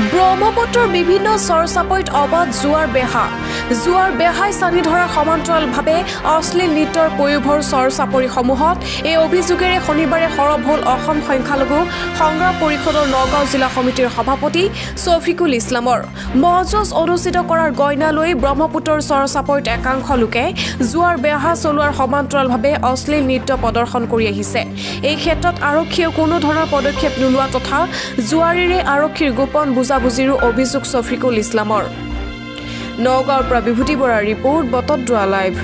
ব্ৰহ্মপুত্ৰৰ বিভিন্ন চৰ-চাপৰিত অবাধ জোৱাৰ বেহাই চানি ধৰাৰ সমান্তৰালভাৱে অশ্লীল নৃত্যৰ পয়োভৰ চৰ-চাপৰিসমূহত এই অভিযোগেৰে শনিবাৰে সৰব হ'ল অসম সংখ্যালঘু সংগ্ৰাম পৰিষদৰ নগাঁও জিলা সমিতিৰ সভাপতি শফিকুল ইছলামৰ। মহযুঁজ অনুষ্ঠিত কৰাৰ গইনা লৈ ব্ৰহ্মপুত্ৰৰ চৰ-চাপৰিত একাংশ লোকে জোৱাৰ বেহা চলোৱাৰ সমান্তৰালভাৱে অশ্লীল নৃত্য প্ৰদৰ্শন কৰি আহিছে। এই ক্ষেত্ৰত আৰক্ষীয়ে কোনো ধৰণৰ পদক্ষেপ নোলোৱা তথা জোৱাৰীৰে আৰক্ষীৰ গোপন বুজাবুজিৰো অভিযোগ শফিকুল ইছলামৰ। নগাঁৱৰ পৰা বিভূতি বৰাৰ report, Batadrava live.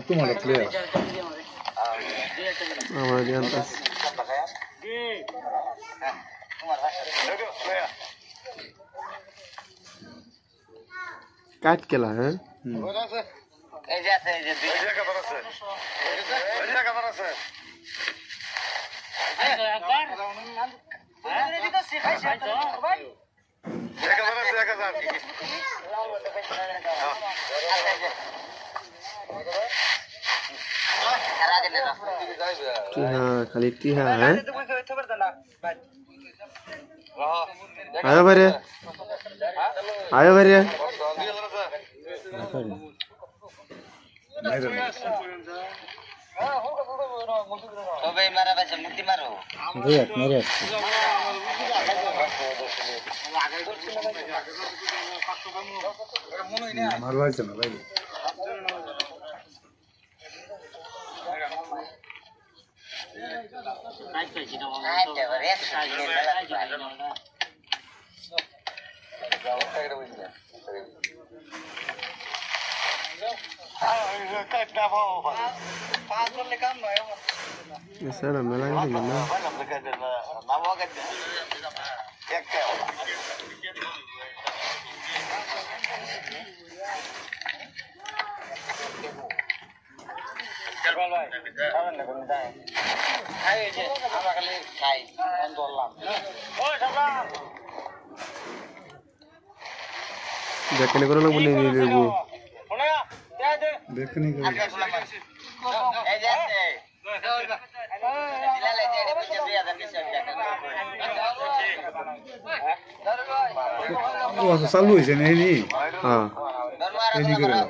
Tomorrow player. काट केला है खाली टीहा है आयो भरे ऐसा ना मिला है ना देखने को लोग बोले नहीं वो देखने को वो चालू है नहीं हाँ नहीं करेगा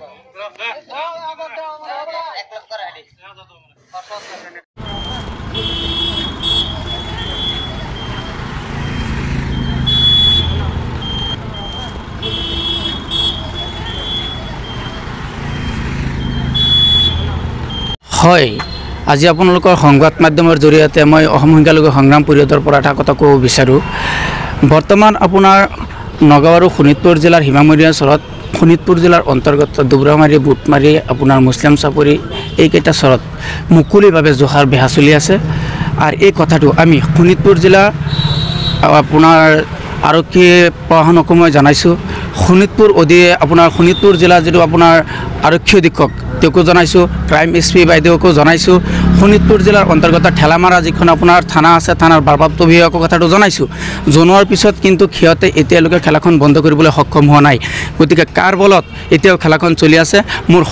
হয় আজি আপোনালোকৰ সংবাদ মাধ্যমৰ জৰিয়তে মই অসম সংখ্যালঘু সংগ্ৰাম পৰিষদৰ পৰা এটা কথা ক'ব বিচাৰোঁ। বৰ্তমান আপোনাৰ নগাঁও আৰু শোণিতপুৰ জিলাৰ সীমামূৰীয়া চৰত শোণিতপুৰ জিলাৰ অন্তৰ্গত দুবৰামাৰী বুটমাৰী আপোনাৰ মুছলিম চাপৰি এইকেইটা চৰত মুকলিভাৱে জোহাৰ বেহা চলি আছে। আৰু এই কথাটো আমি শোণিতপুৰ জিলা আপোনাৰ আৰক্ষী প্ৰশাসনকো মই জনাইছোঁ। শোণিতপুৰ আপোনাৰ শোণিতপুৰ জিলাৰ যিটো আপোনাৰ আৰক্ষী অধীক্ষক তেওঁকো জনাইছোঁ, ক্ৰাইম SP বাইদেউকো জনাইছোঁ। শোণিতপুৰ জিলাৰ অন্তৰ্গত ঠেলামাৰা যিখন আপোনাৰ থানা আছে, থানাৰ ভাৰপ্ৰাপ্ত বিষয়াকো কথাটো জনাইছোঁ। জনোৱাৰ পিছত কিন্তু সিহঁতে এতিয়ালৈকে খেলাখন বন্ধ কৰিবলৈ সক্ষম হোৱা নাই। গতিকে কাৰ বলত এতিয়াও খেলাখন চলি আছে। মোৰ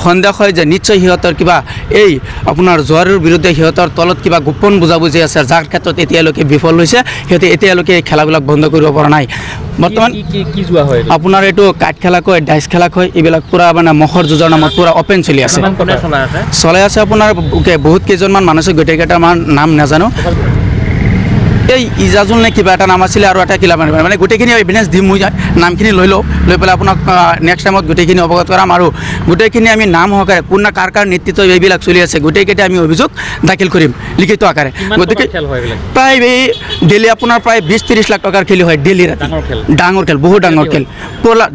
সন্দেহ হয় যে নিশ্চয় সিহঁতৰ কিবা এই আপোনাৰ জোৱাৰৰ বিৰুদ্ধে সিহঁতৰ তলত কিবা গোপন বুজাবুজি আছে, যাৰ ক্ষেত্ৰত এতিয়ালৈকে বিফল হৈছে। সিহঁতে এতিয়ালৈকে এই খেলাবিলাক বন্ধ কৰিব পৰা নাই। বৰ্তমান কি যোৱা হয় আপোনাৰ এইটো কাঠ খেলা কয়, ডাইচ খেলা কয়, এইবিলাক পূৰা মানে মহৰ যুঁজৰ নামত পূৰা অপেন চলি আছে। চলাই আছে আপোনাৰ বহুত কেইজনমান মানুহ আছে, গোটেইকেইটামান নাম নাজানো। এই ইজাজুল নে কিবা এটা নাম আছিলে আৰু এটা কিলা মানে গোটেইখিনি এভিডেঞ্চ দিম। মই নামখিনি লৈ পেলাই আপোনাক নেক্সট টাইমত গোটেইখিনি অৱগত কৰাম। আৰু গোটেইখিনি আমি নাম সহকাৰে কোন কাৰ নেতৃত্ব এইবিলাক চলি আছে গোটেইকেইটা আমি অভিযোগ দাখিল কৰিম লিখিত আকাৰে। গতিকে প্ৰায় এই ডেইলি আপোনাৰ প্ৰায় 20-30 লাখ টকাৰ খেলি হয় ডেইলি ৰাতি। ডাঙৰ খেল, বহুত ডাঙৰ খেল।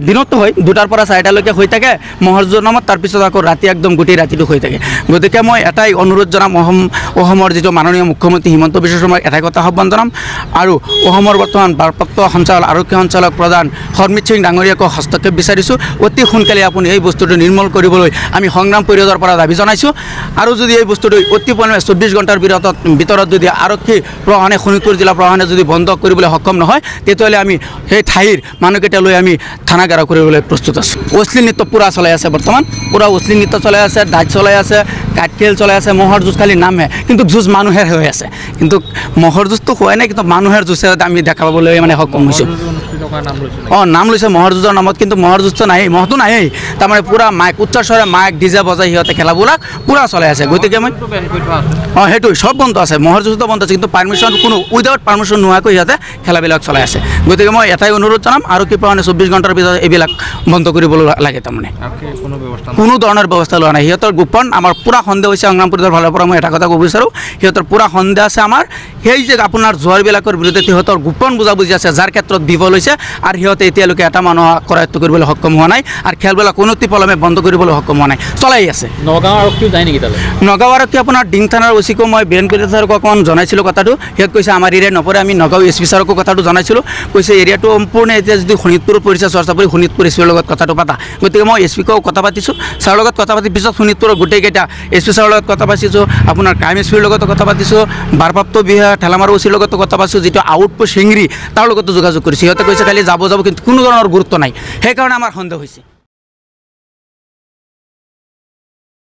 দিনতো হয় 2টাৰ পৰা 4টালৈকে হৈ থাকে মহৰ যুঁজৰ নামত, তাৰপিছত আকৌ ৰাতি একদম গোটেই ৰাতিটো হৈ থাকে। গতিকে মই এটাই অনুৰোধ জনাম অসমৰ যিটো মাননীয় মুখ্যমন্ত্ৰী হিমন্ত বিশ্ব শৰ্মাক এটাই কথা আহ্বান জনাম, জনাম আৰু অসমৰ বৰ্তমান ভাৰপ্ৰাপ্ত সঞ্চালক আৰক্ষী সঞ্চালক প্ৰধান হৰমিত সিং ডাঙৰীয়াকো হস্তক্ষেপ বিচাৰিছোঁ অতি সোনকালে আপুনি এই বস্তুটো নিৰ্মূল কৰিবলৈ আমি সংগ্ৰাম পৰিষদৰ পৰা দাবী জনাইছোঁ আৰু যদি এই বস্তুটো অতি পৰিমাণে 24 ঘণ্টাৰ ভিতৰত যদি আৰক্ষী প্ৰশাসনে শোণিতপুৰ জিলা প্ৰশাসনে যদি বন্ধ কৰিবলৈ সক্ষম নহয় তেতিয়াহ'লে আমি সেই ঠাইৰ মানুহকেইটা লৈ আমি থানা ঘেৰাও কৰিবলৈ প্ৰস্তুত আছোঁ অশ্লীল নৃত্য পূৰা চলাই আছে বৰ্তমান পূৰা অশ্লীল নৃত্য চলাই আছে ডাইট চলাই আছে কাঠ খেল চলাই আছে মহৰ যুঁজ খালি নামহে কিন্তু যুঁজ মানুহেৰ হৈ আছে কিন্তু মহৰ যুঁজটো হোৱাই নাই কিন্তু মানুহৰ যুঁজে আমি দেখা পাবলৈ মানে সক্ষম হৈছোঁ নাম লৈছে মহৰ যুঁজৰ নামত কিন্তু মহৰ যুঁজটো নাহেই মহটো নাহেই তাৰমানে পূৰা মাইক উচ্চস্বৰে মাইক ডিজে বজাই সিহঁতে খেলাবিলাক পূৰা চলাই আছে গতিকে মই সেইটো সব বন্ধ আছে মহৰ যুঁজটো বন্ধ আছে কিন্তু পাৰ্মিশ্যন কোনো উইদাউট পাৰ্মিশ্যন নোহোৱাকৈ সিহঁতে খেলাবিলাক চলাই আছে গতিকে মই এটাই অনুৰোধ জনাম আৰক্ষী প্ৰশাসনে 24 ঘণ্টাৰ ভিতৰত এইবিলাক বন্ধ কৰিবলৈ লাগে তাৰমানে কোনো ধৰণৰ ব্যৱস্থা লোৱা নাই সিহঁতৰ গোপন আমাৰ পূৰা সন্দেহ হৈছে সংগ্ৰাম পৰিষদৰ ফালৰ পৰা মই এটা কথা ক'ব বিচাৰোঁ সিহঁতৰ পূৰা সন্দেহ আছে আমাৰ সেই যে আপোনাৰ জোৱাৰবিলাকৰ বিৰুদ্ধে সিহঁতৰ গোপন বুজাবুজি আছে যাৰ ক্ষেত্ৰত বিফল হৈছে আৰু সিহঁতে এতিয়ালৈকে এটা মানুহ কৰায়ত্ব কৰিবলৈ সক্ষম হোৱা নাই আৰু খেলবিলাক অনতি পলমে বন্ধ কৰিবলৈ সক্ষম হোৱা নাই চলাই আছে নগাঁও আৰক্ষীও যায় নেকি তালৈ নগাঁও আৰক্ষী আপোনাৰ ডিং থানাৰ অচিকো মই বীৰেণ ছাৰক অকণমান জনাইছিলোঁ কথাটো সিহঁত কৈছে আমাৰ এৰিয়াত নপৰে আমি নগাঁও এছ পি ছাৰকো কথাটো জনাইছিলোঁ কৈছে এৰিয়াটো সম্পূৰ্ণ এতিয়া যদি শোণিতপুৰত পৰিছে চৰ্চাপুৰী শোণিতপুৰ এছ পিৰ লগত কথাটো পাতা গতিকে মই এছ পিকো কথা পাতিছোঁ ছাৰৰ লগত কথা পাতি পিছত শোণিতপুৰৰ গোটেইকেইটা এছ পি ছাৰৰ লগত কথা পাতিছোঁ আপোনাৰ ক্ৰাইম এছ পিৰ লগতো কথা পাতিছোঁ ভাৰপ্ৰাপ্ত বিষয়া ঠেলামাৰু অচিৰ লগতো কথা পাতিছোঁ যিটো আউটপোষ্ট শিংৰি তাৰ লগতো যোগাযোগ কৰিছোঁ সিহঁতে কৈছে খালি যাব কিন্তু কোনো ধৰণৰ গুৰুত্ব নাই সেইকাৰণে আমাৰ সন্দেহ হৈছে